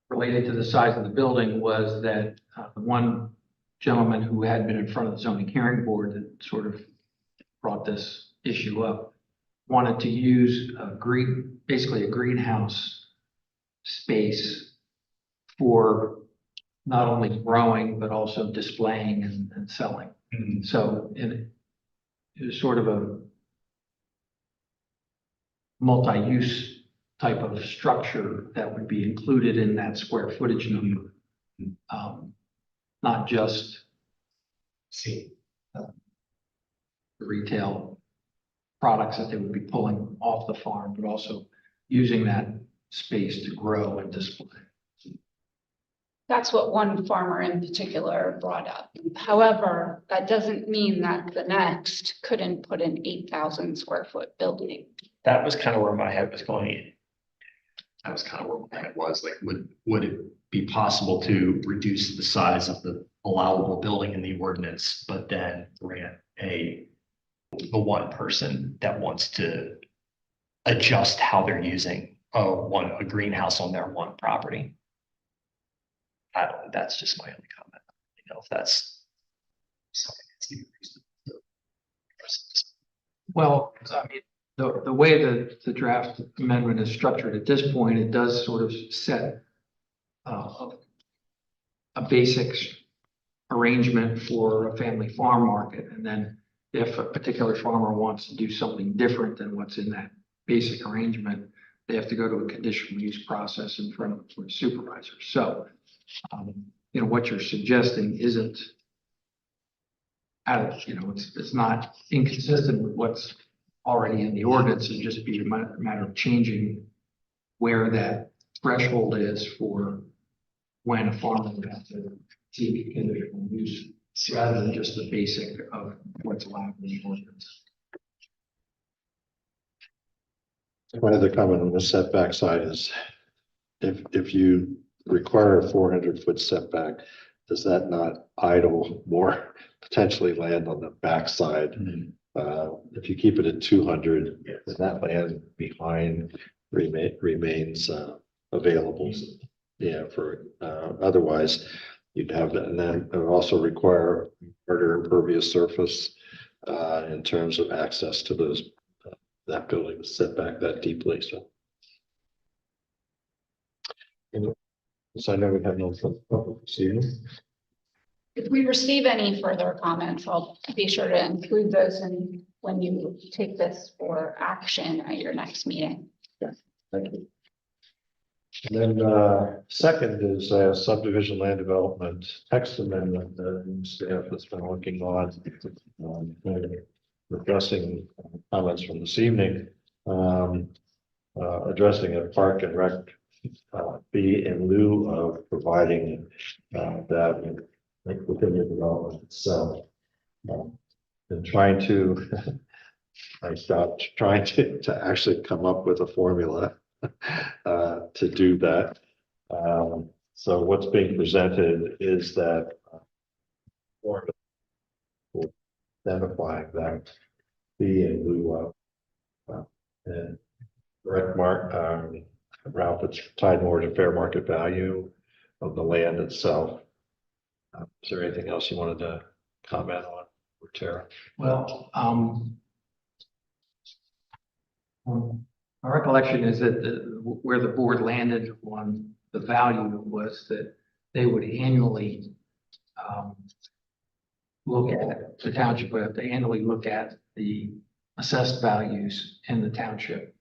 related to the size of the building was that the one gentleman who had been in front of the zoning hearing board that sort of brought this issue up wanted to use basically a greenhouse space for not only growing, but also displaying and selling. Mhm. So it was sort of a multi-use type of structure that would be included in that square footage number. Not just the retail products that they would be pulling off the farm, but also using that space to grow and display. That's what one farmer in particular brought up. However, that doesn't mean that the next couldn't put an 8,000 square foot building. That was kind of where my head was going. That was kind of where my head was, like, would it be possible to reduce the size of the allowable building in the ordinance, but then grant the one person that wants to adjust how they're using a greenhouse on their one property? That's just my only comment. You know, if that's something that's even reasonable. Well, I mean, the way that the draft amendment is structured at this point, it does sort of set a basic arrangement for a family farm market. And then if a particular farmer wants to do something different than what's in that basic arrangement, they have to go to a conditional use process in front of the supervisor. So, you know, what you're suggesting isn't it's not inconsistent with what's already in the ordinance. It'd just be a matter of changing where that threshold is for when a farmer would have to seek conditional use, rather than just the basic of what's allowed in the ordinance. My other comment on the setback side is if you require a 400-foot setback, does that not idle more potentially land on the backside? If you keep it at 200, then that land behind remains available. Yeah, for otherwise you'd have that, and then it would also require harder impervious surface in terms of access to those that building was set back that deeply. So I know we have no public proceeding. If we receive any further comments, I'll be sure to include those in when you take this for action at your next meeting. Thank you. And then second is subdivision land development text amendment that staff has been working on, addressing comments from this evening, addressing a park and rec fee in lieu of providing that within the development itself. And trying to, I stopped trying to actually come up with a formula to do that. So what's being presented is that identifying that fee in lieu of and direct Ralph, it's tied more to fair market value of the land itself. Is there anything else you wanted to comment on, or Tara? Well, my recollection is that where the board landed on the value was that they would annually look at, the township would have to annually look at the assessed values in the township,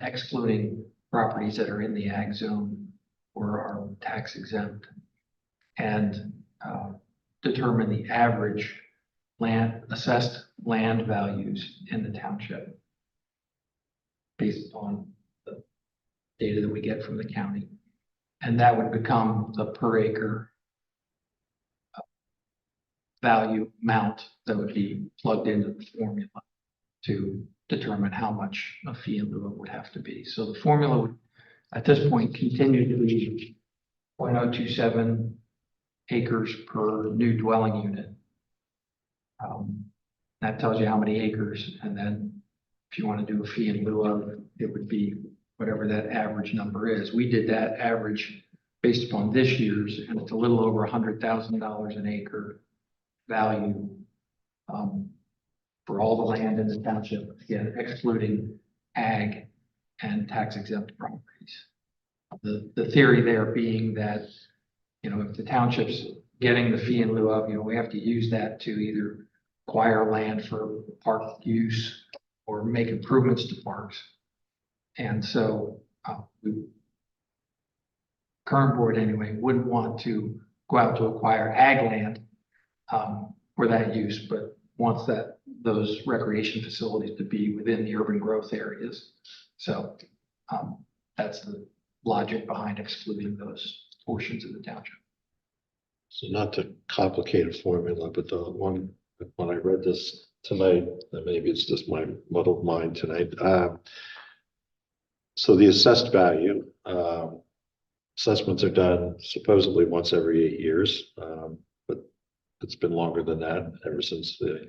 excluding properties that are in the ag zone or are tax exempt, and determine the average assessed land values in the township based on the data that we get from the county. And that would become the per acre value amount that would be plugged into the formula to determine how much a fee in lieu would have to be. So the formula would, at this point, continue to be 0.027 acres per new dwelling unit. That tells you how many acres, and then if you want to do a fee in lieu of, it would be whatever that average number is. We did that average based upon this year's, and it's a little over $100,000 an acre value for all the land in the township, again, excluding ag and tax exempt properties. The theory there being that, you know, if the township's getting the fee in lieu of, you know, we have to use that to either acquire land for park use or make improvements to parks. And so current board anyway wouldn't want to go out to acquire ag land for that use, but wants those recreation facilities to be within the urban growth areas. So that's the logic behind excluding those portions of the township. So not to complicate a formula, but the one, when I read this tonight, and maybe it's just my muddled mind tonight. So the assessed value, assessments are done supposedly once every 8 years. But it's been longer than that, ever since the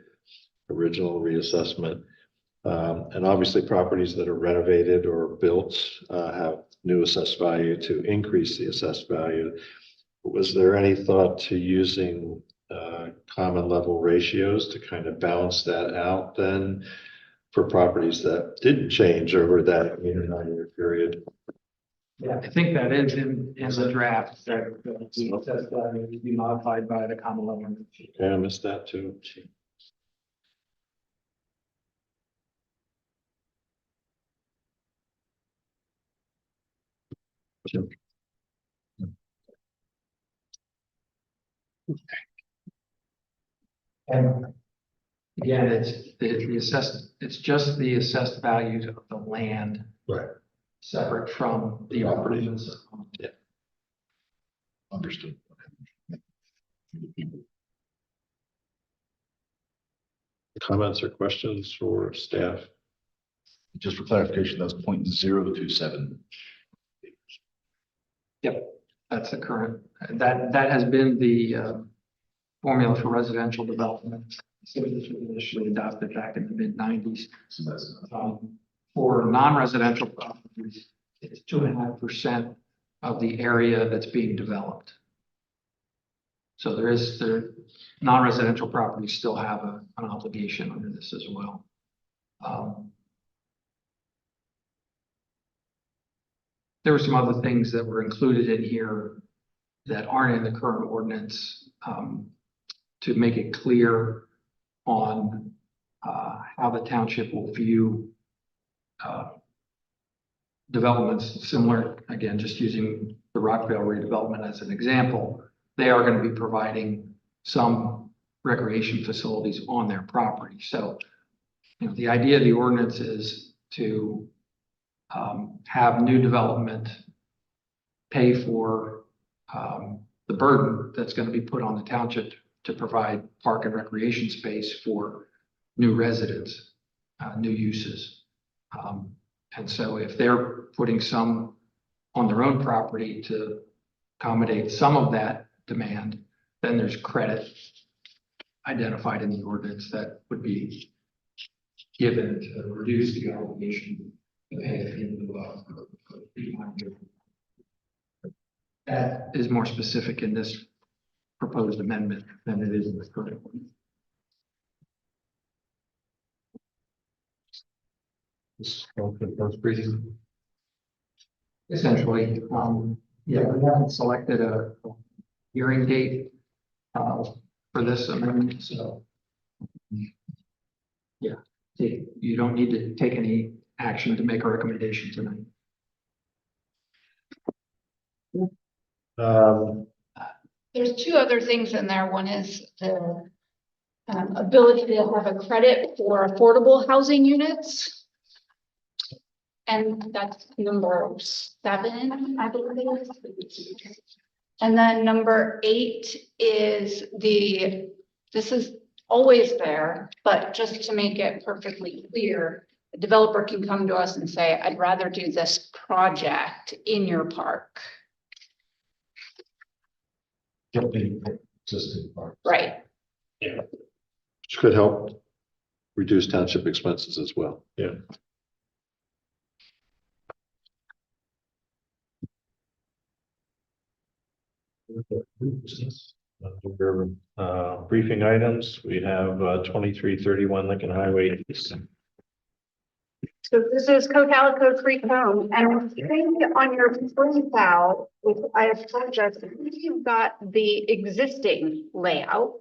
original reassessment. And obviously properties that are renovated or built have new assessed value to increase the assessed value. Was there any thought to using common level ratios to kind of balance that out then for properties that didn't change over that 8 or 9 year period? Yeah, I think that is in the draft, that the assessed value to be modified by the common level. Okay, I missed that too. And again, the assessed, it's just the assessed value of the land. Right. Separate from the improvements. Yeah. Understood. Comments or questions for staff? Just for clarification, that's 0.027. Yep, that's the current, that has been the formula for residential development. So this was initially adopted back in the mid-90s. So that's For non-residential properties, it's 2.5% of the area that's being developed. So non-residential properties still have an obligation under this as well. There were some other things that were included in here that aren't in the current ordinance to make it clear on how the township will view developments similar, again, just using the Rockvale redevelopment as an example. They are going to be providing some recreation facilities on their property. So, the idea of the ordinance is to have new development pay for the burden that's going to be put on the township to provide park and recreation space for new residents, new uses. And so if they're putting some on their own property to accommodate some of that demand, then there's credit identified in the ordinance that would be given to reduce the obligation to pay a fee to that is more specific in this proposed amendment than it is in the current one. Essentially, yeah, we haven't selected a hearing date for this amendment, so yeah, you don't need to take any action to make a recommendation tonight. There's two other things in there. One is the ability to have a credit for affordable housing units. And that's number 7, I believe. And then number 8 is this is always there, but just to make it perfectly clear, the developer can come to us and say, I'd rather do this project in your park. Existing parks. Right. Yeah. Which could help reduce township expenses as well. Yeah. Under briefing items, we have 2331 Lincoln Highway East. So this is Cotalico Creek Home, and I think on your printout, which I apologize, I think you've got the existing layout,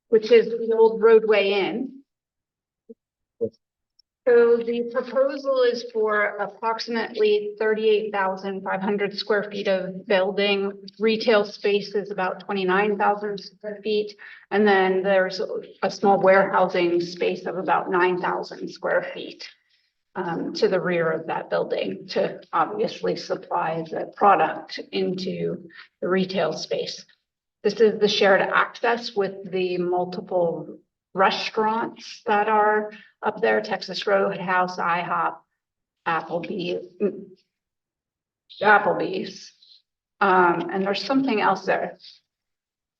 which is the old roadway in. So the proposal is for approximately 38,500 square feet of building. Retail space is about 29,000 square feet. And then there's a small warehousing space of about 9,000 square feet. to the rear of that building to obviously supply the product into the retail space. This is the shared access with the multiple restaurants that are up there, Texas Roadhouse, IHOP, Applebee's. And there's something else there.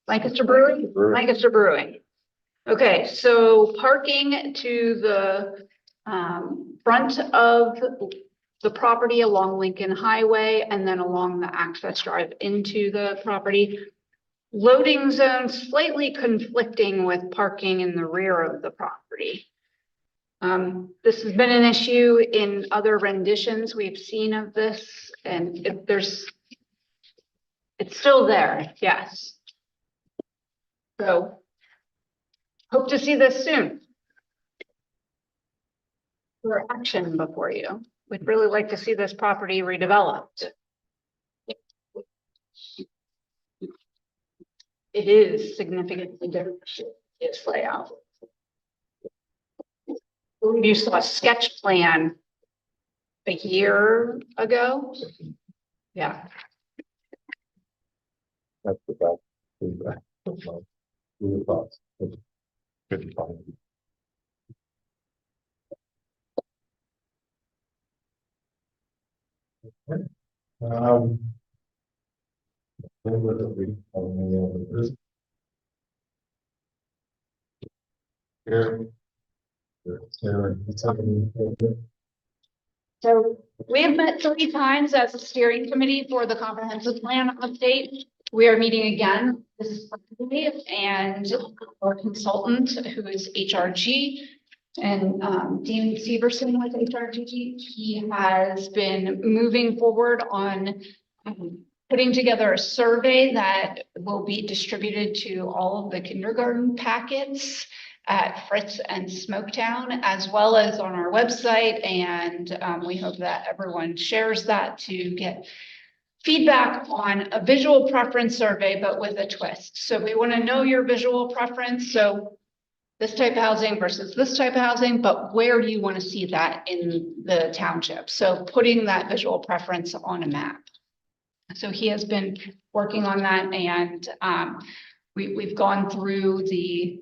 Lancaster Brewing? Lancaster Brewing. Okay, so parking to the front of the property along Lincoln Highway and then along the access drive into the property. Loading zones slightly conflicting with parking in the rear of the property. This has been an issue in other renditions we've seen of this, and it's still there, yes. So hope to see this soon. For action before you. We'd really like to see this property redeveloped. It is significantly different, its layout. You saw a sketch plan a year ago. Yeah. That's the back. Your thoughts? Good. So we have met 3 times as a steering committee for the comprehensive plan update. We are meeting again this Monday, and our consultant, who is HRG, and Dean Severson with HRG, he has been moving forward on putting together a survey that will be distributed to all of the kindergarten packets at Fritz and Smoketown, as well as on our website. And we hope that everyone shares that to get feedback on a visual preference survey, but with a twist. So we want to know your visual preference. So this type of housing versus this type of housing, but where do you want to see that in the township? So putting that visual preference on a map. So he has been working on that, and we've gone through the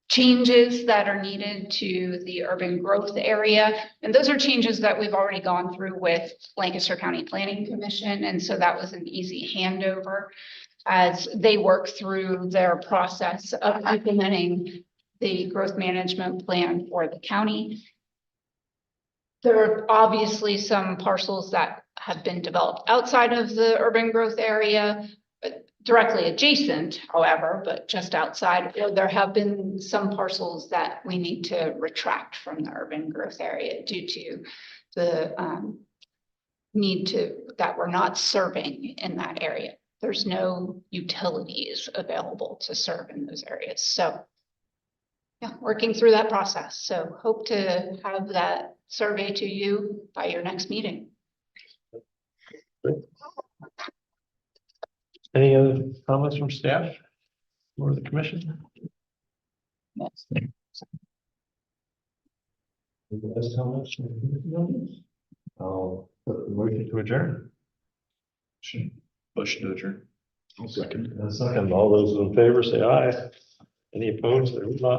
changes that are needed to the urban growth area. And those are changes that we've already gone through with Lancaster County Planning Commission. And so that was an easy handover as they work through their process of implementing the growth management plan for the county. There are obviously some parcels that have been developed outside of the urban growth area, directly adjacent, however, but just outside, or there have been some parcels that we need to retract from the urban growth area due to the that we're not serving in that area. There's no utilities available to serve in those areas. So yeah, working through that process. So hope to have that survey to you by your next meeting. Any other comments from staff or the commission? I'll put the motion to adjourn. Motion to adjourn. Second. Second, all those in favor say aye. Any opposed? There was not.